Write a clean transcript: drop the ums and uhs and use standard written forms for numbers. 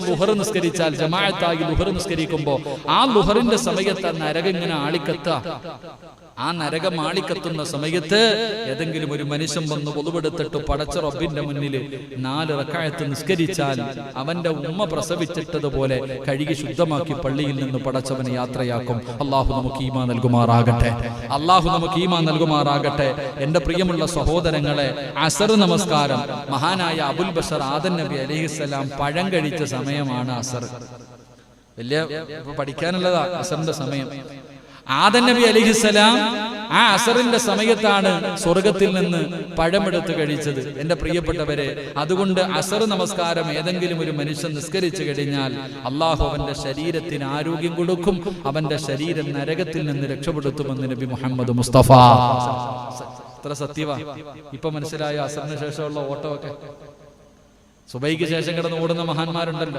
ലുഹർ നിസ്കരിച്ചാൽ ജമാഅത്തായി ലുഹർ നിസ്കരിക്കുമ്പോൾ ആ ലുഹറിന്റെ സമയത്ത് നരകം ഇങ്ങനെ ആളിക്കത്തുക. ആ നരകം ആളിക്കത്തുന്ന സമയത്ത് ഏതെങ്കിലും ഒരു മനുഷ്യൻ വന്ന് ഒളിവെടുത്തിട്ട് പടച്ച റബ്ബിന്റെ മുന്നിൽ 4 റക്അത്ത് നിസ്കരിച്ചാൽ അവന്റെ ഉമ്മ പ്രസവിച്ചിട്ടതുപോലെ കഴുകി ശുദ്ധമാക്കി പള്ളിയിൽ നിന്ന് പടച്ചവനെ യാത്രയാക്കും. അള്ളാഹു നമുക്ക് ഈമാൻ നൽകുമാറാകട്ടെ. അള്ളാഹു നമുക്ക് ഈമാൻ നൽകുമാറാകട്ടെ. എന്റെ പ്രിയമുള്ള സഹോദരങ്ങളെ, അസർ നമസ്കാരം മഹാനായ അബുൽ ബഷർ ആദം നബി അലൈഹിസ്സലാം പഴം കഴിച്ച സമയമാണ് അസർ. വലിയ പഠിക്കാനുള്ളതാ അസറിന്റെ സമയം. ആദം നബി അലൈഹിസ്സലാം ആ അസറിന്റെ സമയത്താണ് സ്വർഗത്തിൽ നിന്ന് പഴമെടുത്ത് കഴിച്ചത്. എന്റെ പ്രിയപ്പെട്ടവരെ, അതുകൊണ്ട് അസർ നമസ്കാരം ഏതെങ്കിലും ഒരു മനുഷ്യൻ നിസ്കരിച്ചു കഴിഞ്ഞാൽ അള്ളാഹു അവന്റെ ശരീരത്തിന് ആരോഗ്യം കൊടുക്കും, അവന്റെ ശരീരം നരകത്തിൽ നിന്ന് രക്ഷപ്പെടുത്തുമെന്ന് നബി മുഹമ്മദ് മുസ്തഫ. എത്ര സത്യവാ! ഇപ്പൊ മനസ്സിലായ അസറിന് ശേഷമുള്ള ഓട്ടമൊക്കെ. സുബൈക്ക് ശേഷം കിടന്ന് ഓടുന്ന മഹാന്മാരുണ്ടല്ലോ.